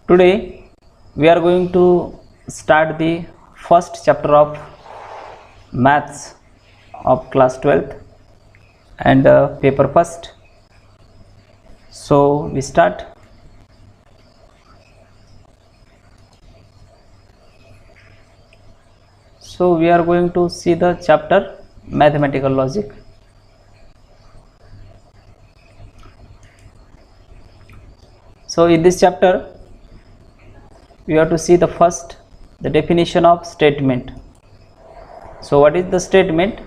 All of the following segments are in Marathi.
Today we are going to start the first chapter of maths of class 12th and paper first. So we start. So we are going to see the chapter mathematical logic. So in this chapter we have to see the first, the definition of statement. So what is the statement?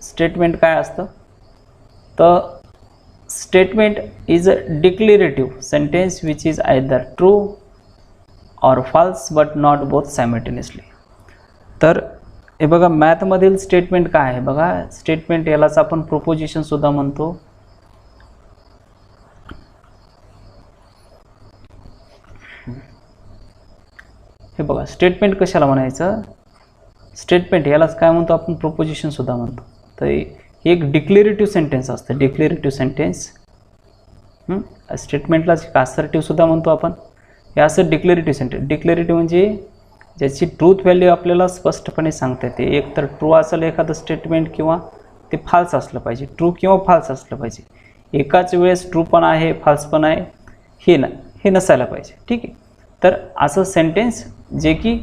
Statement काय असतं? The statement is a declarative sentence which is either true or false but not both simultaneously. तर हे बघा मॅथ मधील स्टेटमेंट काय आहे बघा, स्टेटमेंट यालाच आपण प्रोपोजिशन सुद्धा म्हणतो. हे बघा स्टेटमेंट कशाला म्हणायचं, स्टेटमेंट यालाच काय म्हणतो आपण, प्रोपोजिशन सुद्धा म्हणतो. तर हे एक डिक्लेरेटिव्ह सेंटेन्स असतं, डिक्लेरेटिव्ह सेंटेन्स. स्टेटमेंटलाच असर्टिव्ह सुद्धा म्हणतो आपण. हे असं डिक्लेरेटिव्ह सेंटेन्स, डिक्लेरेटिव्ह म्हणजे ज्याची ट्रूथ व्हॅल्यू आपल्याला स्पष्टपणे सांगता येते. एक तर ट्रू असेल एखादं स्टेटमेंट किंवा ते फाल्स असलं पाहिजे, ट्रू किंवा फाल्स असलं पाहिजे. एकाच वेळेस ट्रू पण आहे फाल्स पण आहे हे नसायला पाहिजे. ठीक आहे. तर असं सेंटेन्स जे की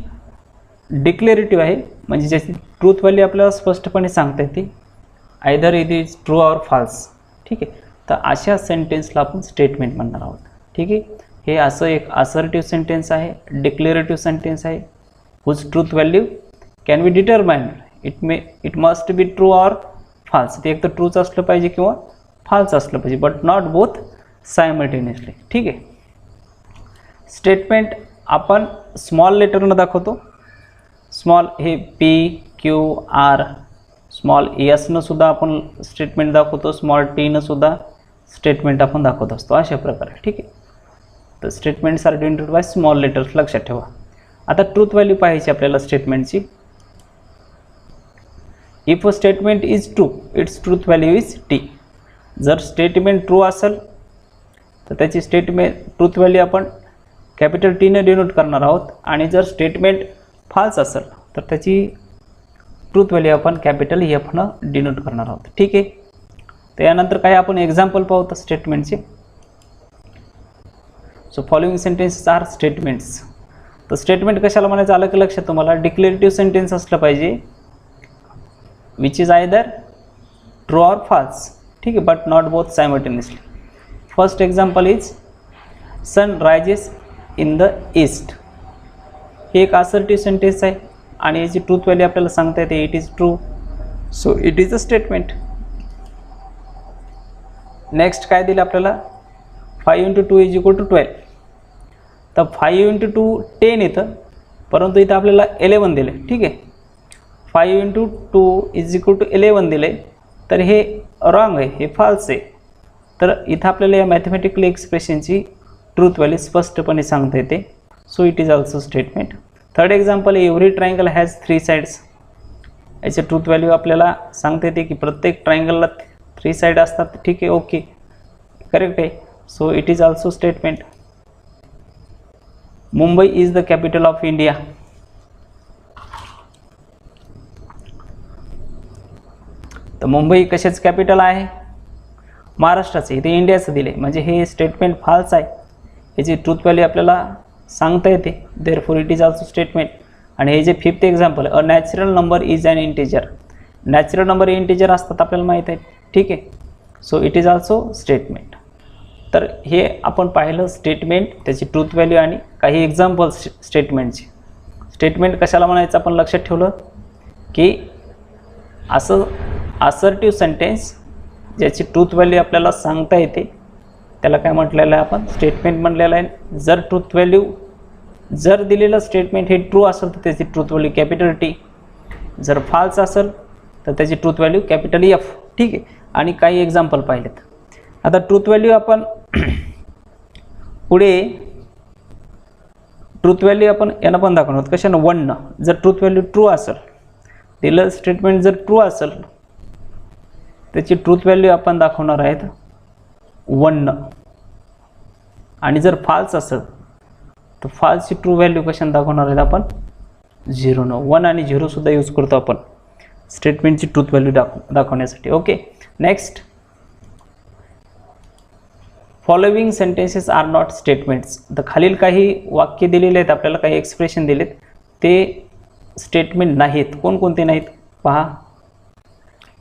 डिक्लेरेटिव्ह आहे, म्हणजे ज्याची ट्रूथ व्हॅल्यू आपल्याला स्पष्टपणे सांगता येते, either it is true or false. ठीक आहे. तर अशा सेंटेन्सला आपण स्टेटमेंट म्हणणार आहोत. ठीक आहे. हे असं एक असर्टिव्ह सेंटेन्स आहे, डिक्लेरेटिव्ह सेंटेन्स आहे, whose truth value can be determined. It must be true or false. ते एक तर ट्रूच असलं पाहिजे किंवा फाल्स असलं पाहिजे, बट नॉट बोथ सायमल्टेनियसली. ठीक आहे. स्टेटमेंट आपण स्मॉल लेटरनं दाखवतो. स्मॉल हे PQR, स्मॉल एसनं सुद्धा आपण स्टेटमेंट दाखवतो, स्मॉल टीनं सुद्धा स्टेटमेंट आपण दाखवत असतो, अशा प्रकारे. ठीक आहे. तर statements are denoted by small letters, लक्षात ठेवा. आता ट्रूथ व्हॅल्यू पाहायची आपल्याला स्टेटमेंटची. If a statement is true its truth value is T. जर स्टेटमेंट ट्रू असेल तर त्याची स्टेटमेंट ट्रूथ व्हॅल्यू आपण कॅपिटल Tनं डिनोट करणार आहोत, आणि जर स्टेटमेंट फाल्स असेल तर त्याची ट्रूथ व्हॅल्यू आपण कॅपिटल Fनं डिनोट करणार आहोत. ठीक आहे. तर यानंतर काय आपण एक्झाम्पल पाहू स्टेटमेंटचे. So following sentences are statements. तर स्टेटमेंट कशाला म्हणायचं आलं की लक्षात तुम्हाला, डिक्लेरेटिव्ह सेंटेन्स असलं पाहिजे which is either true or false. ठीक आहे, but not both simultaneously. First example is sun rises in the east. हे एक असर्टिव्ह सेंटेन्स आहे आणि याची ट्रूथ व्हॅल्यू आपल्याला सांगता येते, it is true. So it is a statement. Next काय दिलं आपल्याला, 5 × 2 = 12. तर 5 × 2 10 येतं, परंतु इथं आपल्याला 11 दिले. ठीक आहे. 5 × 2 = 11 दिले, तर हे रॉंग आहे, हे फाल्स आहे. तर इथं आपल्याला या मॅथमॅटिकल एक्सप्रेशनची ट्रूथ व्हॅल्यू स्पष्टपणे सांगता येते. So it is also statement. Third example, every triangle has 3 sides. याचे ट्रूथ व्हॅल्यू आपल्याला सांगता येते की प्रत्येक ट्रायंगलला 3 साइड असतात. ठीक आहे, ओके, करेक्ट आहे. So it is also statement. Mumbai is the capital of India. तर मुंबई कशाचं कॅपिटल आहे, महाराष्ट्राचं. इथे इंडियाचं दिले, म्हणजे हे स्टेटमेंट फाल्स आहे. याची ट्रूथ व्हॅल्यू आपल्याला सांगता येते, therefore it is also statement. आणि हे जे fifth example, a natural number is an integer. Natural number integer असतात आपल्याला माहीत आहे. ठीक आहे. So it is also statement. तर हे आपण पाहिलं स्टेटमेंट, त्याची ट्रूथ व्हॅल्यू आणि काही एक्झाम्पल स्टेटमेंटचे. स्टेटमेंट कशाला म्हणायचं आपण लक्षात ठेवलं की असं असर्टिव्ह सेंटेन्स ज्याची ट्रूथ व्हॅल्यू आपल्याला सांगता येते त्याला काय म्हटलेलं आहे आपण, स्टेटमेंट म्हटलेलं आहे. जर ट्रूथ व्हॅल्यू, जर दिलेलं स्टेटमेंट हे ट्रू असेल तर त्याची ट्रूथ व्हॅल्यू कॅपिटल T. जर फाल्स असेल तर त्याची ट्रूथ व्हॅल्यू कॅपिटल F. ठीक आहे. आणि काही एक्झाम्पल पाहिलेत. आता ट्रूथ व्हॅल्यू आपण पुढे ट्रूथ व्हॅल्यू आपण यांना पण दाखवणार आहोत. कशानं, 1 न. जर ट्रूथ व्हॅल्यू ट्रू असेल, दिलेलं स्टेटमेंट जर ट्रू असेल त्याची ट्रूथ व्हॅल्यू आपण दाखवणार आहेत 1 न. आणि जर फाल्स असेल तर फाल्सची ट्रू व्हॅल्यू कशाने दाखवणार आहेत आपण, 0 1 आणि 0 सुद्धा यूज करतो आपण स्टेटमेंटची ट्रूथ व्हॅल्यू दाखवण्यासाठी. Okay, next, following sentences are not statements. तर खालील काही वाक्य दिलेले आहेत आपल्याला, काही एक्सप्रेशन दिलेत, ते स्टेटमेंट नाहीत. कोणकोणते नाहीत पहा.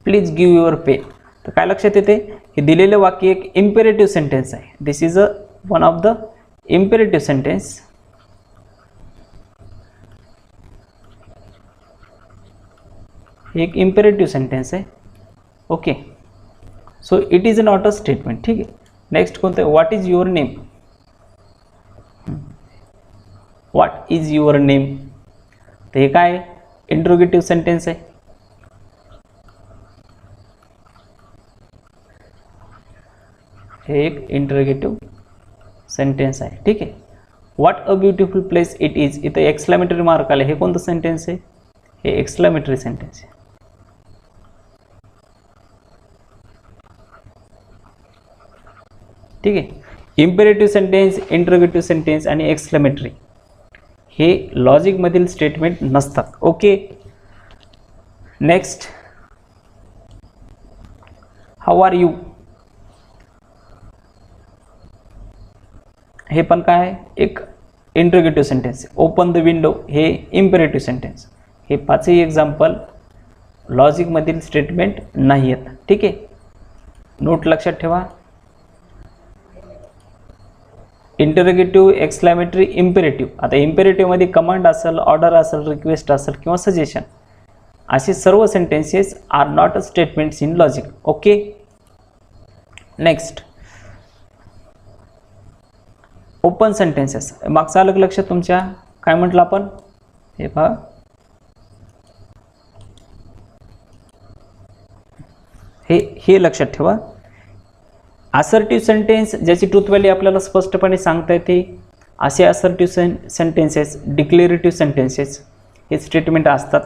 प्लीज गिव्ह युअर पे. तर काय लक्षात येते, हे दिलेलं वाक्य एक इम्पेरेटिव्ह सेंटेन्स आहे. This is one of the imperative sentence. एक इम्पेरेटिव्ह सेंटेन्स आहे. Okay, so it is not a statement. ठीक आहे. नेक्स्ट कोणतं आहे, what is your name. What is your name, तर हे काय इंट्रोगेटिव्ह सेंटेन्स आहे. हे एक इंट्रोगेटिव्ह सेंटेन्स आहे. ठीक आहे. What a beautiful place it is, इथं एक्सक्लेमेटरी मार्क आले. हे कोणतं सेंटेन्स आहे, हे एक्सक्लेमेटरी सेंटेन्स आहे. ठीक आहे. इम्पेरेटिव्ह सेंटेन्स, इंट्रोगेटिव्ह सेंटेन्स आणि एक्सक्लेमेटरी हे लॉजिकमधील स्टेटमेंट नसतात. Okay, next, how are you. हे पण काय, एक interrogative sentence. Open the window हे इम्पेरेटिव्ह सेंटेन्स. हे पाचही एक्झाम्पल लॉजिकमधील स्टेटमेंट नाही आहेत. ठीक आहे, नोट लक्षात ठेवा. Interrogative, exclamatory, imperative. आता इम्पेरेटिव्हमध्ये कमांड असेल, ऑर्डर असेल, रिक्वेस्ट असेल किंवा सजेशन, असे सर्व sentences are not statements in logic. Okay, next, open sentences. मागचं अलग लक्षात तुमच्या, काय म्हटलं आपण, हे पहा, हे लक्षात ठेवा. असर्टिव्ह सेंटेन्स ज्याची ट्रूथ व्हॅल्यू आपल्याला स्पष्टपणे सांगता येते, असे असर्टिव्ह सेंटेन्सेस, डिक्लेरेटिव्ह सेंटेन्सेस हे स्टेटमेंट असतात.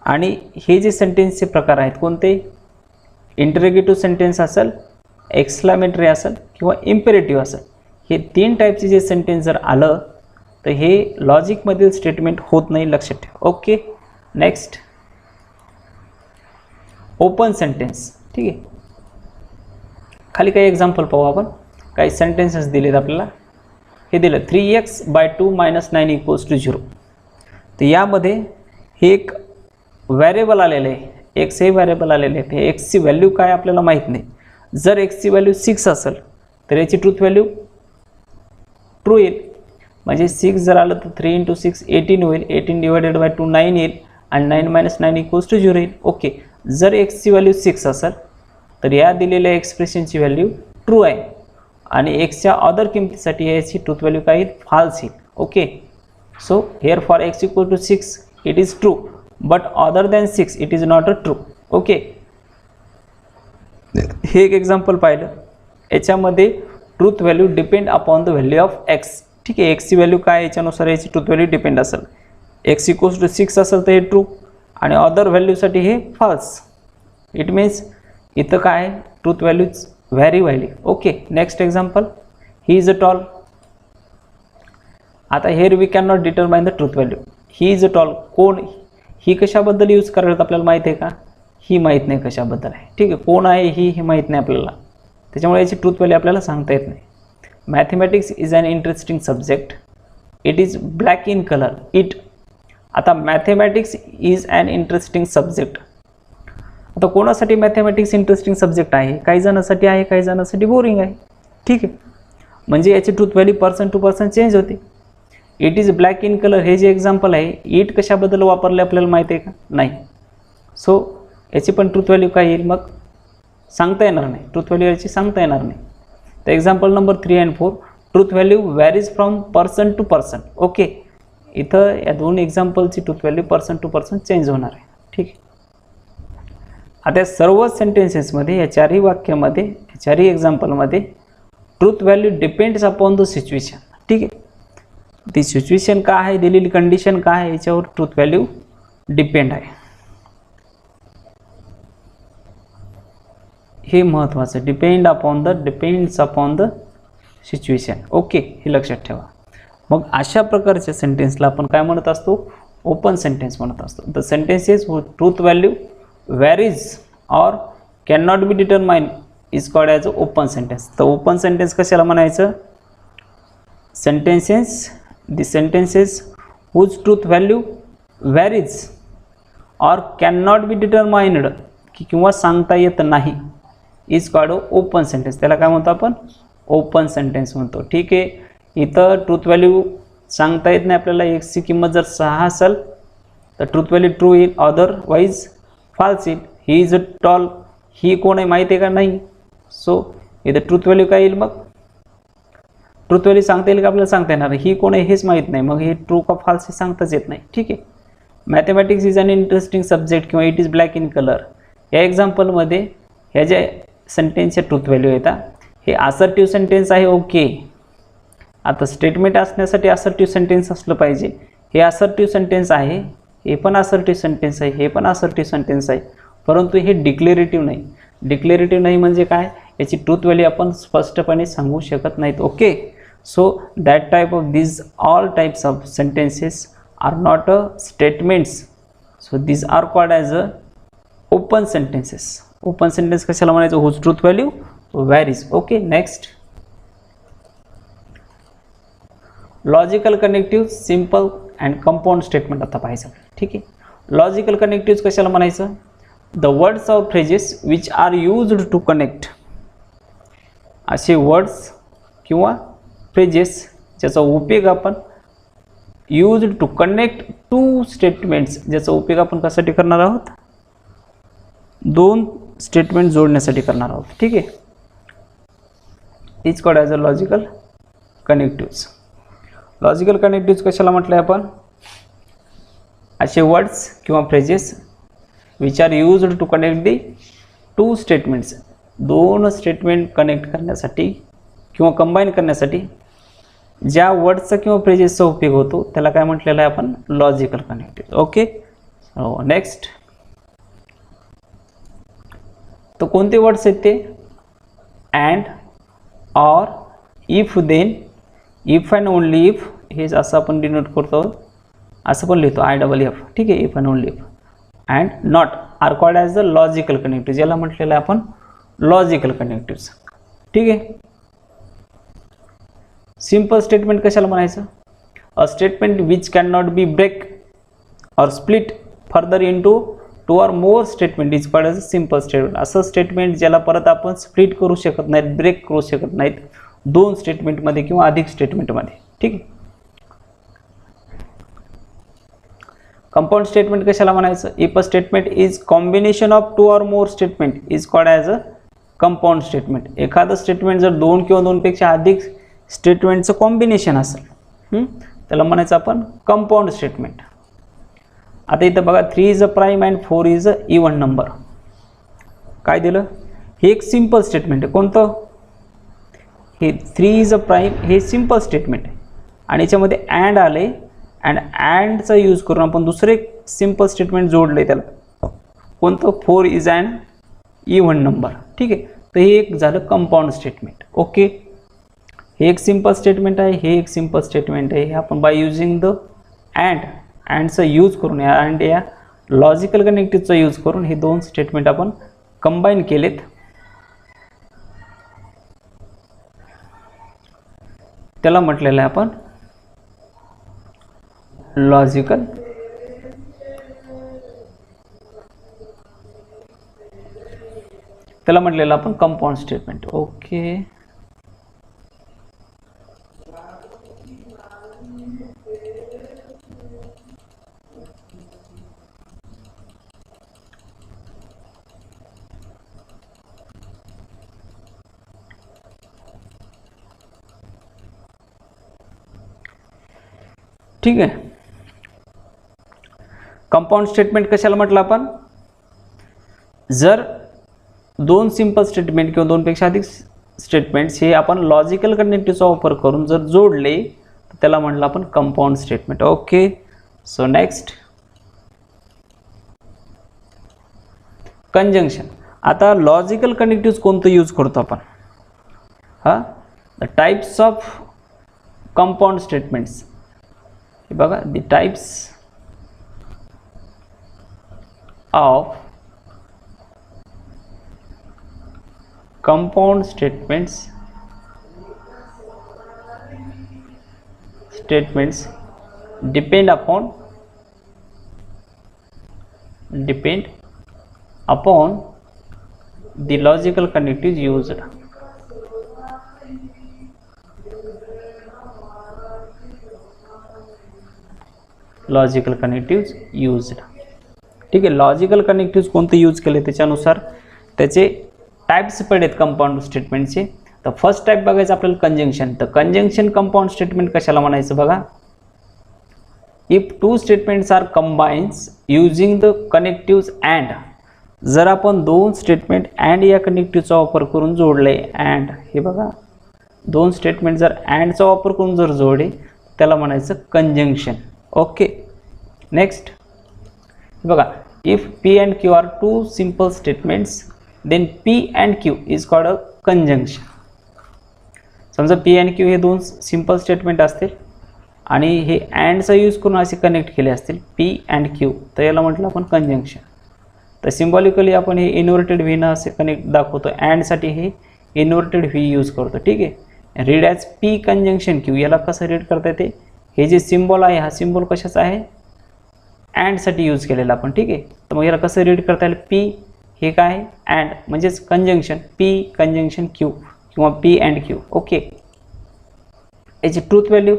आणि हे जे सेंटेन्सचे प्रकार आहेत कोणते, इंटरोगेटिव्ह सेंटेन्स असेल, एक्सक्लेमेटरी असेल किंवा इम्पेरेटिव्ह असेल, हे तीन टाईपचे जे सेंटेन्स जर आलं तर हे लॉजिकमधील स्टेटमेंट होत नाही, लक्षात ठेवा. Okay, next, open sentence. ठीक आहे. खाली काही एक्झाम्पल पाहू आपण. काही सेंटेन्सेस दिलेत आपल्याला. हे दिलं 3x/2 - 9 = 0. तर यामध्ये हे एक व्हॅरिएबल आलेलं आहे, एक्स हे व्हॅरिएबल आलेले आहे. हे एक्सची व्हॅल्यू काय आपल्याला माहीत नाही. जर एक्सची व्हॅल्यू 6 असेल तर याची ट्रूथ व्हॅल्यू ट्रू येईल. म्हणजे 6 जर आलं तर 3 × 6 18 होईल. 18 / 2 9 येईल आणि 9 - 9 = 0 येईल. ओके, जर एक्सची व्हॅल्यू 6 असेल तर या दिलेल्या एक्सप्रेशनची व्हॅल्यू ट्रू आहे आणि एक्सच्या अदर किमतीसाठी याची ट्रूथ व्हॅल्यू काय येईल, फाल्स येईल. Okay, so here for x = 6 it is true, but other than 6 it is not a true. Okay, हे एक एक्झाम्पल पाहिलं. याच्यामध्ये truth value depend upon the value of x. ठीक आहे, एक्सची व्हॅल्यू काय याच्यानुसार याची ट्रूथ व्हॅल्यू डिपेंड असेल. x = 6 असेल तर हे ट्रू आणि अदर व्हॅल्यूसाठी हे फाल्स. इट मीन्स इथं काय truth values vary widely. Okay, next example, he is a tall. आता here we can not determine the truth value. He is a tall, कोण, ही कशाबद्दल यूज करायला आपल्याला माहिती आहे का, ही माहीत नाही कशाबद्दल आहे. ठीक आहे, कोण आहे ही माहीत नाही आपल्याला, त्याच्यामुळे याची ट्रूथ व्हॅल्यू आपल्याला सांगता येत नाही. Mathematics is an interesting subject. It is black in colour. It, आता mathematics is an interesting subject. आता कोणासाठी मॅथमॅटिक्स इंटरेस्टिंग सब्जेक्ट आहे, काही जणांसाठी आहे, काही जणांसाठी बोरिंग आहे. ठीक आहे, म्हणजे याची truth value person to person change होते. It is black in colour हे जे एक्झाम्पल आहे, इट कशाबद्दल वापरले आपल्याला माहिती आहे का, नाही. सो याची पण ट्रूथ व्हॅल्यू काय येईल, मग सांगता येणार नाही. ट्रूथ व्हॅल्यू याची सांगता येणार नाही. तर एक्झाम्पल नंबर 3 आणि 4, truth value varies from person to person. Okay, इथं या दोन एक्झाम्पलची truth value person to person change होणार आहे. ठीक आहे. आता सर्व सेंटेन्सेसमध्ये, या चारही वाक्यामध्ये, या चारही एक्झाम्पलमध्ये truth value depends upon the situation. ठीक आहे, ती सिच्युएशन काय आहे, दिलेली कंडिशन काय आहे, याच्यावर ट्रूथ व्हॅल्यू डिपेंड आहे. हे महत्त्वाचं, depends upon the situation. Okay, हे लक्षात ठेवा. मग अशा प्रकारच्या सेंटेन्सला आपण काय म्हणत असतो? ओपन सेंटेन्स म्हणत असतो. The sentences truth value varies or can not be determine is called as open sentence. तर ओपन सेंटेन्स कशाला म्हणायचं? The sentences whose truth value varies or can not be determined, किंवा सांगता येत नाही, इज कॉल्ड ओपन सेंटेन्स. त्याला काय म्हणतो आपण? ओपन सेंटेन्स म्हणतो. ठीक आहे. इथं ट्रूथ व्हॅल्यू सांगता येत नाही आपल्याला. एक्सची किंमत जर 6 असेल तर ट्रूथ व्हॅल्यू ट्रू येईल, अदरवाईज फॉल्स येईल. ही इज अ टॉल, ही कोण आहे माहिती आहे का? नाही. सो इथं ट्रूथ व्हॅल्यू काय येईल? मग ट्रूथ व्हॅल्यू सांगता येईल का आपल्याला? सांगता येणार. ही कोण आहे हेच माहीत नाही, मग हे ट्रू का फॉल्स हे सांगताच येत नाही. ठीक आहे. Mathematics is an interesting subject किंवा it is black in colour. या एक्झाम्पलमध्ये ह्या ज्या सेंटेन्सचे ट्रूथ व्हॅल्यू येतात हे असर्टिव्ह सेंटेन्स आहे. ओके. आता स्टेटमेंट असण्यासाठी असर्टिव्ह सेंटेन्स असलं पाहिजे. हे असर्टिव्ह सेंटेन्स आहे, हे पण असर्टिव्ह सेंटेन्स आहे, हे पण असर्टिव्ह सेंटेन्स आहे, परंतु हे डिक्लेरेटिव्ह नाही. डिक्लेरेटिव्ह नाही म्हणजे काय? याची ट्रूथ व्हॅल्यू आपण स्पष्टपणे सांगू शकत नाहीत. Okay. So that type of these all types of sentences are not statements. So these are called as open sentences. Open sentence कशाला म्हणायचं? whose truth value varies. Okay. Next, logical connective, simple and compound statement आता पाहायचं. ठीक आहे. लॉजिकल कनेक्टिव्ह कशाला म्हणायचं? The words of phrases which are used to connect. असे वर्ड्स किंवा फ्रेजेस ज्याचा उपयोग आपण used to connect two statements, ज्याचा उपयोग आपण कशासाठी करणार आहोत? 2 स्टेटमेंट जोडण्यासाठी करणार आहोत. ठीक आहे. Is called as a logical connectives. Logical connectives कशाला म्हटलं आहे आपण? असे वर्ड्स किंवा phrases which are used to connect the 2 statements. 2 statement connect करण्यासाठी किंवा कंबाईन करण्यासाठी ज्या वर्ड्सचा किंवा फ्रेजेसचा उपयोग होतो त्याला काय म्हटलेलं आहे आपण? Logical connective. ओके. नेक्स्ट, तर कोणते वर्ड्स आहेत ते? And, or, if, then, if and only if. हे असं आपण डिनोट करतो, असं पण लिहितो IFF. ठीक आहे. If and only if and not are called as the logical connective. ज्याला म्हटलेलं आहे आपण लॉजिकल कनेक्टिव्स. ठीक आहे. सिंपल स्टेटमेंट कशाला म्हणायचं? A statement which can not be break or split further into 2 or more statement is called as a simple statement. असं स्टेटमेंट ज्याला परत आपण स्प्लिट करू शकत नाहीत, ब्रेक करू शकत नाहीत 2 स्टेटमेंटमध्ये किंवा अधिक स्टेटमेंटमध्ये. ठीक आहे. कंपाऊंड स्टेटमेंट कशाला म्हणायचं? If a statement is combination of 2 or more statement is called as a compound statement. एखादं स्टेटमेंट जर 2 किंवा 2 पेक्षा अधिक स्टेटमेंटचं कॉम्बिनेशन असेल त्याला म्हणायचं आपण कंपाऊंड स्टेटमेंट. आता इथं बघा 3 is a prime and 4 is a even number. काय दिलं? हे एक सिंपल स्टेटमेंट आहे. कोणतं? हे 3 इज अ प्राईम हे सिंपल स्टेटमेंट आहे आणि याच्यामध्ये अँड आले अँड अँडचा यूज करून आपण दुसरे सिंपल स्टेटमेंट जोडले त्याला. कोणतं? 4 इज अँड इव्हन नंबर. ठीक आहे. तर हे एक झालं कंपाऊंड स्टेटमेंट. ओके. हे एक सिंपल स्टेटमेंट आहे, हे एक सिंपल स्टेटमेंट आहे. हे आपण बाय युजिंग द अँडचा यूज करून अँड या लॉजिकल कनेक्टिव्हचा यूज करून हे 2 स्टेटमेंट आपण कंबाईन केलेत. त्याला म्हटलेलं आहे आपण लॉजिकल त्याला म्हटलेलं आपण कंपाऊंड स्टेटमेंट. ओके. ठीक आहे. कंपाऊंड स्टेटमेंट कशाला म्हटलं आपण? जर 2 सिंपल स्टेटमेंट किंवा 2 पेक्षा अधिक स्टेटमेंट्स हे आपण लॉजिकल कनेक्टिव्हचा वापर करून जर जोडले तर त्याला म्हटलं आपण compound statement. Okay. So next, conjunction. आता लॉजिकल कनेक्टिव्ह कोणतं यूज करतो आपण? The types of compound statements, हे बघा, the types of compound statements depend upon the logical connectives used. Logical connectives used, ठीक आहे. लॉजिकल कनेक्टिव्स कोणते यूज केले त्याच्यानुसार त्याचे टाइप्स पडलेत कंपाऊंड स्टेटमेंटचे. तर फर्स्ट टाइप बघायचं आपल्याला कंजंक्शन. तर कंजंक्शन कंपाऊंड स्टेटमेंट कशाला म्हणायचं बघा. If two statements are combines using the connectives and, जर आपण दोन स्टेटमेंट अँड या कनेक्टिव्हचा वापर करून जोडले, अँड हे बघा, दोन स्टेटमेंट जर अँडचा वापर करून जर जोडले त्याला म्हणायचं कंजंक्शन. ओके. नेक्स्ट बघा, if P and Q are two simple statements then P and Q is called a conjunction. समजा पी अँड क्यू हे दोन सिंपल स्टेटमेंट असतील आणि हे अँडचा यूज करून असे कनेक्ट केले असतील पी अँड क्यू, तर याला म्हटलं आपण कंजंक्शन. तर सिम्बॉलिकली आपण हे इन्व्हर्टेड व्हीनं असे कनेक्ट दाखवतो. अँडसाठी हे इन्व्हर्टेड व्ही यूज करतो, ठीक आहे. Read as P conjunction Q. याला कसं रीड करता येते, हे जे सिम्बॉल आहे हा सिम्बॉल कशाचा आहे, अँडसाठी यूज केलेला आपण, ठीक आहे. तर मग याला कसं रीड करता येईल, पी हे काय आहे अँड म्हणजेच कंजंक्शन, पी कंजंक्शन क्यू किंवा पी अँड क्यू. ओके. याची ट्रूथ व्हॅल्यू,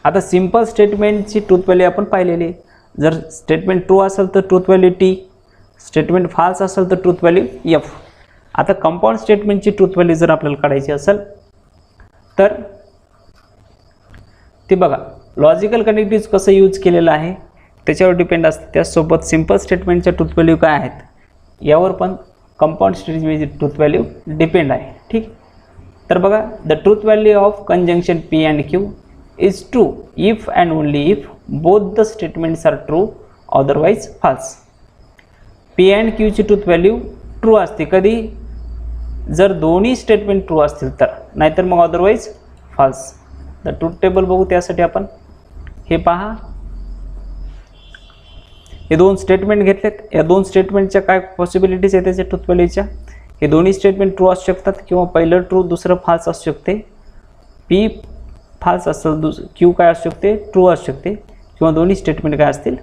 आता सिंपल स्टेटमेंटची ट्रूथ व्हॅल्यू आपण पाहिलेली. जर स्टेटमेंट ट्रू असेल तर truth value T, statement false असेल तर ट्रूथ व्हॅल्यू एफ. आता कंपाऊंड स्टेटमेंटची ट्रूथ व्हॅल्यू जर आपल्याला काढायची असेल तर ते बघा, लॉजिकल कनेक्टिव्स कसं यूज केलेलं आहे त्याच्यावर डिपेंड असते. त्यासोबत सिंपल स्टेटमेंटच्या ट्रूथ व्हॅल्यू काय आहेत यावर पण कंपाऊंड स्टेटमेंटची ट्रूथ व्हॅल्यू डिपेंड आहे, ठीक. तर बघा, the truth value of conjunction p and Q is true if and only if both the statements are true, otherwise false. P and क्यूची ट्रूथ व्हॅल्यू ट्रू असते कधी, जर दोन्ही स्टेटमेंट ट्रू असतील तर, नाहीतर मग otherwise false. The truth table बघू त्यासाठी आपण. हे पहा, हे दोन स्टेटमेंट घेतलेत. या दोन स्टेटमेंटच्या काय पॉसिबिलिटीज आहेत त्याच्या ट्रूथ व्हॅल्यूच्या. हे दोन्ही स्टेटमेंट ट्रू असू शकतात किंवा पहिलं ट्रू दुसरं फाल्स असू शकते. पी फाल्स असेल, क्यू काय असू शकते, ट्रू असू शकते, किंवा दोन्ही स्टेटमेंट काय असतील,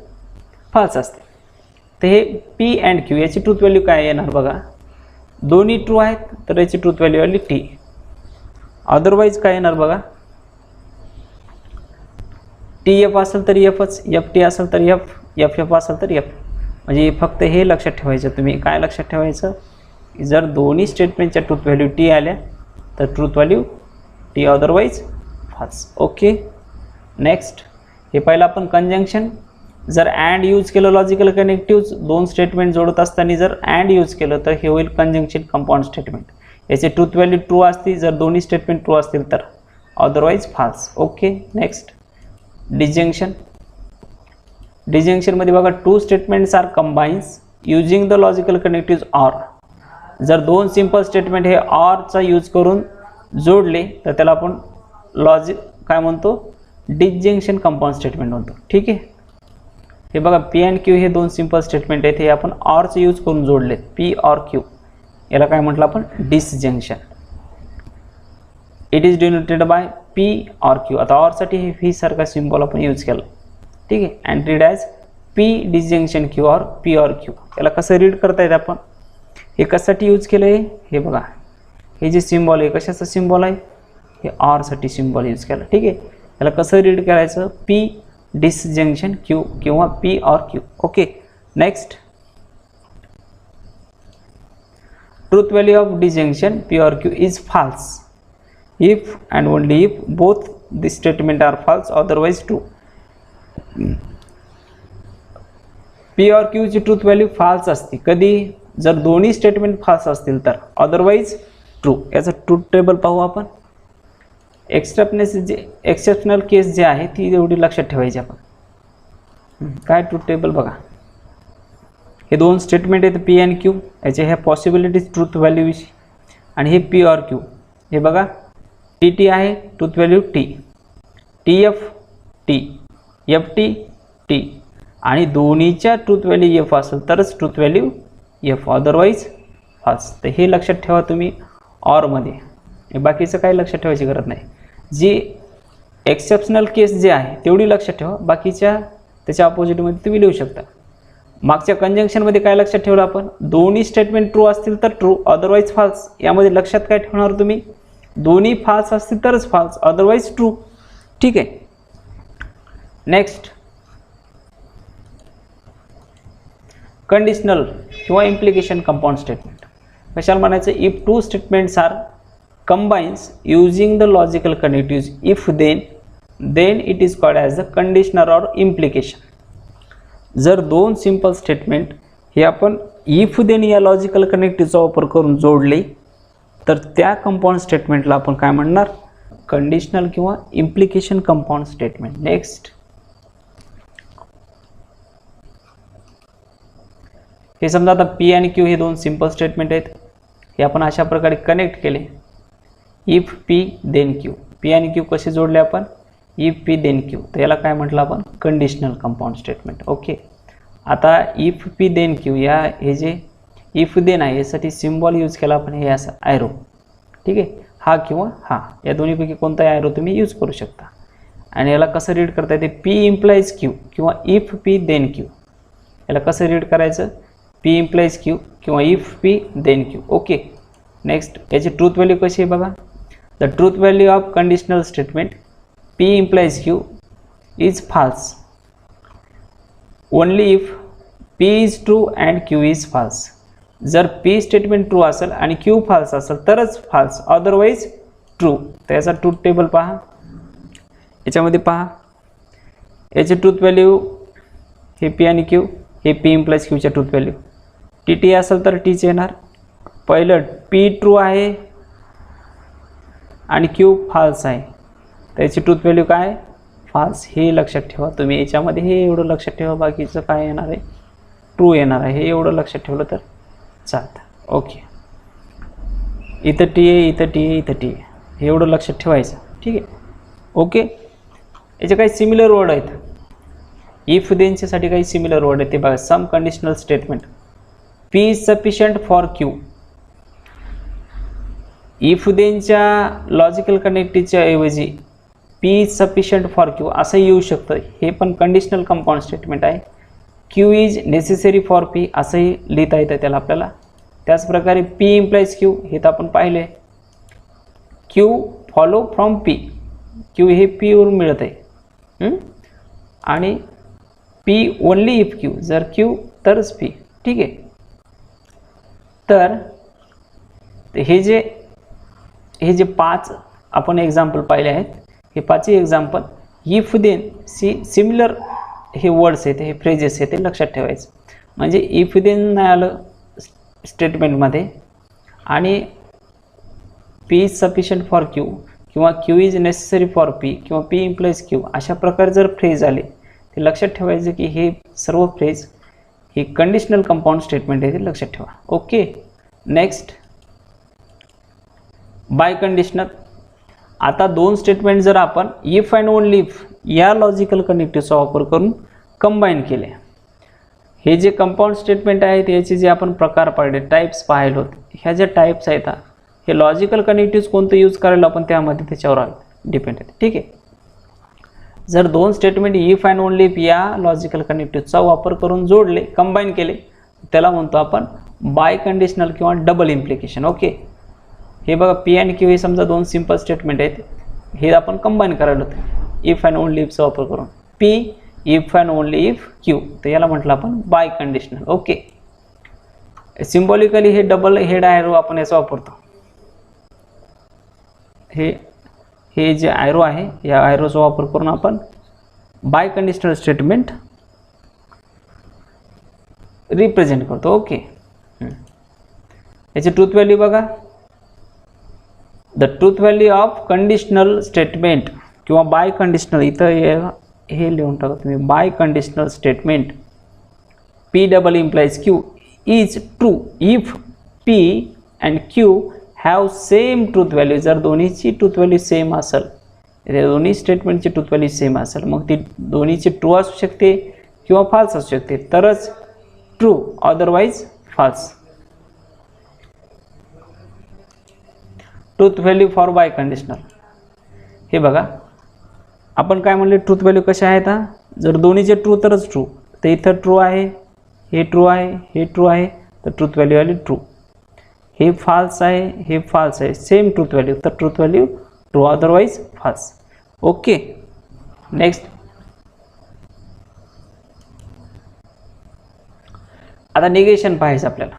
फाल्स असतील. तर हे पी अँड क्यू याची ट्रूथ व्हॅल्यू काय येणार बघा. दोन्ही ट्रू आहेत तर याची ट्रूथ व्हॅल्यू आली टी. अदरवाईज काय येणार बघा, टी एफ असेल तर एफच, एफ टी असेल तर एफ, एफ एफ असेल तर एफ. म्हणजे फक्त हे लक्षात ठेवायचं तुम्ही. काय लक्षात ठेवायचं, जर दोन्ही स्टेटमेंटच्या ट्रूथ व्हॅल्यू टी आल्या तर truth value T, otherwise false. Okay. Next, हे पहिलं आपण कंजंक्शन. जर अँड यूज केलं लॉजिकल कनेक्टिव्स, दोन स्टेटमेंट जोडत असताना जर अँड यूज केलं तर हे होईल कंजंक्शन कंपाऊंड स्टेटमेंट. याची ट्रूथ व्हॅल्यू ट्रू असते जर दोन्ही स्टेटमेंट ट्रू असतील तर, otherwise false. Okay. Next, disjunction. डिजंक्शनमध्ये बघा, two statements are combines using the logical connectives or. जर दोन सिंपल स्टेटमेंट हे ऑरचा यूज करून जोडले तर त्याला आपण लॉजिक काय म्हणतो, डिजंक्शन कंपाऊंड स्टेटमेंट म्हणतो, ठीक आहे. हे बघा, पी अँड क्यू हे दोन सिंपल स्टेटमेंट आहेत, हे आपण ऑरचा यूज करून जोडलेत, पी ऑर क्यू. याला काय म्हटलं आपण, disjunction. It is denoted by P or Q. आता ऑरसाठी हे व्ही सारखा सिम्बॉल आपण यूज केला, ठीक आहे. And read as P disjunction Q or P or Q. याला कसं रीड करता येतं आपण, हे कशासाठी यूज केलं आहे, हे बघा, हे जे सिम्बॉल आहे कशाचं सिम्बॉल आहे, हे ऑरसाठी सिम्बॉल यूज केला, ठीक आहे. याला कसं रीड करायचं, पी डिसजंक्शन क्यू किंवा p or q. Okay. Next, truth value of disjunction p or q is false if and only if both the statement are false, otherwise true. P or क्यूची ट्रूथ व्हॅल्यू फाल्स असते कधी, जर दोन्ही स्टेटमेंट फाल्स असतील तर, अदरवाईज ट्रू. याचं ट्रूथ टेबल पाहू आपण. एक्सेप्शनल केस जे आहे ती एवढी लक्षात ठेवायची आपण. काय ट्रूथ टेबल बघा, हे दोन स्टेटमेंट आहेत पी अँड क्यू, याचे ह्या पॉसिबिलिटीज ट्रूथ व्हॅल्यूविषयी. आणि हे पी ऑर क्यू, हे बघा, टी टी आहे truth value T, T F T, F T T, आणि दोन्हीच्या ट्रूथ व्हॅल्यू एफ असेल तरच truth value F, otherwise false. तर हे लक्षात ठेवा तुम्ही ऑरमध्ये, बाकीचं काही लक्षात ठेवायची गरज नाही. जी एक्सेप्शनल केस जे आहे तेवढी लक्षात ठेवा, बाकीच्या त्याच्या अपोजिटमध्ये तुम्ही लिहू शकता. मागच्या कंजंक्शनमध्ये काय लक्षात ठेवलं आपण, दोन्ही स्टेटमेंट ट्रू असतील तर ट्रू, अदरवाईज फॉल्स. यामध्ये लक्षात काय ठेवणार तुम्ही, दोन्ही फॉल्स असतील तरच फॉल्स, अदरवाईज ट्रू. ठीक आहे. नेक्स्ट कंडिशनल किंवा इम्प्लिकेशन कंपाऊंड स्टेटमेंट. कशाला म्हणायचं, if two statements are combines using the logical connectives if then it is called as the conditional or implication. जर दोन सिंपल स्टेटमेंट हे आपण इफ देन या लॉजिकल कनेक्टिव्हचा वापर करून जोडले तर त्या कंपाऊंड स्टेटमेंटला आपण काय म्हणणार, कंडिशनल किंवा इम्प्लिकेशन कंपाऊंड स्टेटमेंट. नेक्स्ट हे समजा आता पी आणि क्यू हे दोन सिंपल स्टेटमेंट आहेत, हे आपण अशा प्रकारे कनेक्ट केले, if P then Q. P आणि क्यू कसे जोडले आपण, इफ पी देन क्यू. तर याला काय म्हटलं आपण, कंडिशनल कंपाऊंड स्टेटमेंट. ओके. आता इफ पी देन क्यू या हे जे इफ देन आहे यासाठी सिम्बॉल यूज केला आपण, हे असं ॲरो. ठीक आहे, हा किंवा हा या दोन्हीपैकी कोणताही ॲरो तुम्ही यूज करू शकता. आणि याला कसं रीड करता येते, पी इम्प्लाइज क्यू किंवा इफ पी देन क्यू. याला कसं रीड करायचं, पी इम्प्लाइज क्यू किंवा if P then Q. Okay. Next याची ट्रूथ व्हॅल्यू कशी आहे बघा, the truth value of conditional statement P implies Q is false only if P is true and Q is false. जर P स्टेटमेंट ट्रू असेल आणि Q false असेल तरच false, अदरवाईज ट्रू. तर याचा ट्रूथ टेबल पहा, याच्यामध्ये पहा याची ट्रूथ व्हॅल्यू हे P आणि Q, हे P implies Q च्या ट्रूथ व्हॅल्यू. टी टी असेल तर टीच येणार. पहिलं P ट्रू आहे आणि Q false आहे, त्याची ट्रूथ व्हॅल्यू काय, फॉल्स. हे लक्षात ठेवा तुम्ही, याच्यामध्ये हे एवढं लक्षात ठेवा, बाकीचं काय येणार आहे, ट्रू येणार आहे. हे एवढं लक्षात ठेवलं तर चालतं. ओके. इथं टी आहे, इथं टी आहे, इथं टी आहे, हे एवढं लक्षात ठेवायचं. ठीक आहे. ओके. याचे काही सिमिलर वर्ड आहेत, इफ देनच्यासाठी काही सिमिलर वर्ड आहेत ते बघा. Some conditional statement, p is sufficient for q. If देनच्या लॉजिकल कनेक्टिव्हच्या ऐवजी p is sufficient for q असं येऊ शकतं, हे पण कंडिशनल कंपाऊंड स्टेटमेंट आहे. Q is necessary for p असंही लिहिता येतं त्याला आपल्याला. त्याचप्रकारे पी इम्प्लाइज क्यू हे तर आपण पाहिले, Q follow from P, Q हे पीवरून मिळत आहे. आणि पी ओनली इफ क्यू, जर क्यू तरच पी. ठीक आहे. तर हे जे 5 आपण एक्झाम्पल पाहिले आहेत, हे 5ही एक्झाम्पल इफ देन सिमिलर हे वर्ड्स आहेत, हे फ्रेजेस आहेत, ते लक्षात ठेवायचं. म्हणजे इफ देन नाही आलं स्टेटमेंटमध्ये आणि p is sufficient for q किंवा q is necessary for p किंवा पी इम्प्लाइज क्यू अशा प्रकारे जर फ्रेज आले ते लक्षात ठेवायचं की हे सर्व फ्रेज हे कंडिशनल कंपाऊंड स्टेटमेंट आहे, ते लक्षात ठेवा. ओके. Next biconditional. आता दोन स्टेटमेंट जर आपण इफ अँड ओनली इफ या लॉजिकल कनेक्टिव्हचा वापर करून कंबाईन केले, हे जे कंपाऊंड स्टेटमेंट आहेत याचे जे आपण प्रकार पाहिले, टाईप्स पाहिले होते, ह्या ज्या टाईप्स आहेत हे लॉजिकल कनेक्टिव्स कोणतं यूज करायला आपण त्यामध्ये त्याच्यावर डिपेंड आहे. ठीक आहे. जर दोन statement if and only if या लॉजिकल कनेक्टिव्हचा वापर करून जोडले, कंबाईन केले, त्याला म्हणतो आपण बाय कंडिशनल किंवा डबल इम्प्लिकेशन. ओके. हे बघा पी आणि क्यू हे समजा दोन सिंपल स्टेटमेंट आहेत, हे आपण कंबाईन करायला होतं इफ अँड ओनली इफचा वापर करून. P if and only if Q, तर याला म्हटलं आपण बाय कंडिशनल. ओके. सिम्बॉलिकली हे डबल हेड ॲरो आपण याचा वापरतो. हे जे ॲरो आहे या ॲरोचा वापर करून आपण बाय कंडिशनल स्टेटमेंट रिप्रेझेंट करतो. ओके. याची ट्रूथ व्हॅल्यू बघा, the truth value of conditional statement किंवा बाय कंडिशनल, इथं हे लिहून टाका तुम्ही, biconditional statement P double implies Q is true if P and Q have same truth value, जर दोन्हीची ट्रूथ व्हॅल्यू सेम असेल, दोन्ही स्टेटमेंटची ट्रूथ व्हॅल्यू सेम असेल, मग ती दोन्हीची ट्रू असू शकते किंवा फाल्स असू शकते, तरच true, otherwise false. Truth value for biconditional. हे बघा आपण काय म्हणले, ट्रूथ व्हॅल्यू कशा आहेत, जर दोन्हीचे ट्रू तरच ट्रू, तर इथं ट्रू आहे, हे ट्रू आहे, हे ट्रू आहे, तर ट्रूथ व्हॅल्यू आली ट्रू. हे फाल्स आहे, हे फाल्स आहे, सेम ट्रूथ व्हॅल्यू, तर truth value true, otherwise false. Okay. Next, आता निगेशन पाहायचं आपल्याला.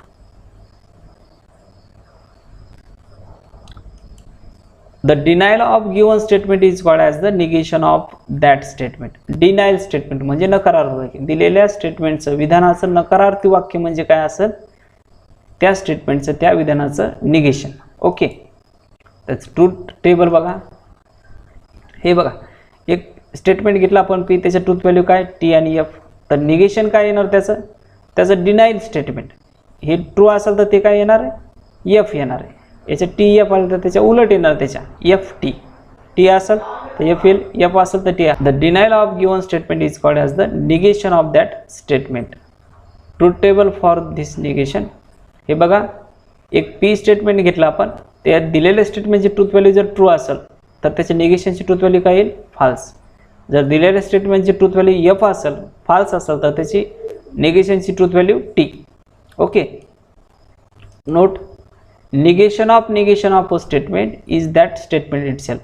The denial of given statement is called as the negation of that statement. Denial statement म्हणजे नकारार्थी, दिलेल्या स्टेटमेंटचं, विधानाचं नकारार्थी वाक्य म्हणजे काय असेल, त्या स्टेटमेंटचं, त्या विधानाचं निगेशन. ओके. त्याच ट्रूथ टेबल बघा. हे बघा, एक स्टेटमेंट घेतलं आपण पी, त्याचं ट्रूथ व्हॅल्यू काय टी आणि एफ, तर निगेशन काय येणार त्याचं डिनाईल स्टेटमेंट. हे ट्रू असेल तर ते काय येणार आहे, एफ येणार आहे. याच्या टी एफ आलं तर त्याच्या उलट येणार, त्याच्या एफ टी. टी असेल तर एफ येईल, एफ असेल तर T. The denial of given statement is called as the negation of that statement. Truth table for this negation. हे बघा, एक पी स्टेटमेंट घेतलं आपण, त्या दिलेल्या स्टेटमेंटची ट्रूथ व्हॅल्यू जर ट्रू असेल तर त्याच्या निगेशनची ट्रूथ व्हॅल्यू काय येईल, फाल्स. जर दिलेल्या स्टेटमेंटची ट्रूथ व्हॅल्यू एफ असेल, फाल्स असेल, तर त्याची निगेशनची truth value T. Okay. Note, negation of a statement is that statement itself.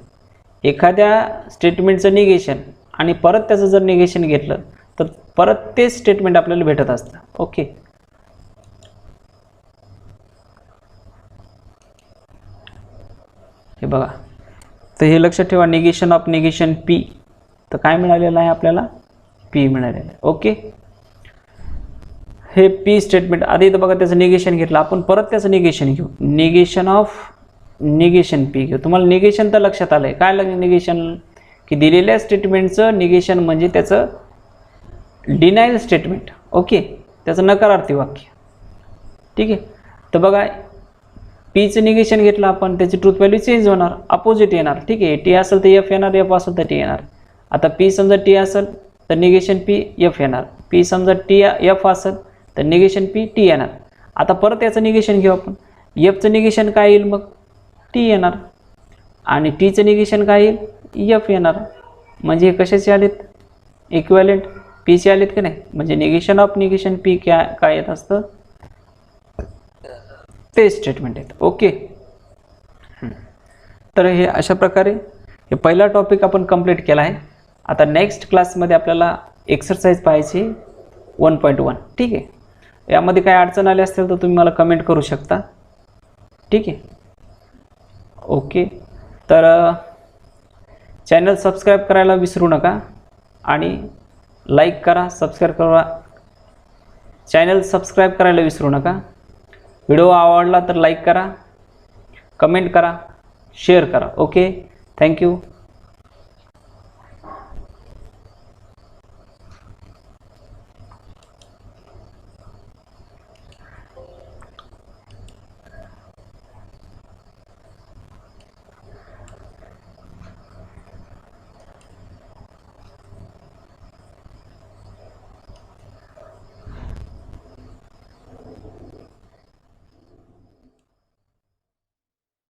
एखाद्या स्टेटमेंटचं निगेशन आणि परत त्याचं जर निगेशन घेतलं तर परत तेच स्टेटमेंट आपल्याला भेटत असतं. ओके. हे बघा, तर हे लक्षात ठेवा, निगेशन ऑफ निगेशन पी, तर काय मिळालेलं आहे आपल्याला, पी मिळालेलं आहे. ओके. हे पी स्टेटमेंट आधी इथं बघा, त्याचं निगेशन घेतलं आपण, परत त्याचं निगेशन घेऊ, निगेशन ऑफ निगेशन पी घेऊ. तुम्हाला निगेशन तर लक्षात आलं आहे, काय लागलं निगेशन, की दिलेल्या स्टेटमेंटचं निगेशन म्हणजे त्याचं डिनायल स्टेटमेंट. ओके, त्याचं नकारार्थी वाक्य. ठीक आहे. तर बघा, पीचं निगेशन घेतलं आपण, त्याची ट्रूथ व्हॅल्यू चेंज होणार, अपोजिट येणार. ठीक आहे, टी असेल तर एफ येणार, एफ असेल तर टी येणार. आता पी समजा टी असेल तर निगेशन पी एफ येणार, पी समजा टी एफ असेल तर निगेशन पी टी येणार. आता परत याचं निगेशन घेऊ आपण, एफचं निगेशन काय येईल, मग टी येणार, आणि टीचं निगेशन काय येईल, एफ येणार. म्हणजे हे कशाचे आलेत, इक्विव्हॅलेंट पीचे आलेत की नाही. म्हणजे निगेशन ऑफ निगेशन पी काय येत असतं, ते स्टेटमेंट येतं. ओके. तर हे अशा प्रकारे हे पहिला टॉपिक आपण कंप्लीट केला आहे. आता नेक्स्ट क्लासमध्ये आपल्याला एक्सरसाइज पाहायची 1.1. ठीक आहे. यामध्ये काय अडचण आली असेल तर तुम्ही मला कमेंट करू शकता. ठीक आहे. ओके. तर चॅनल सबस्क्राईब करायला विसरू नका आणि लाईक करा, सबस्क्राईब करा. चॅनल सबस्क्राईब करायला विसरू नका. व्हिडिओ आवडला तर लाईक करा, कमेंट करा, शेअर करा. ओके. थँक्यू.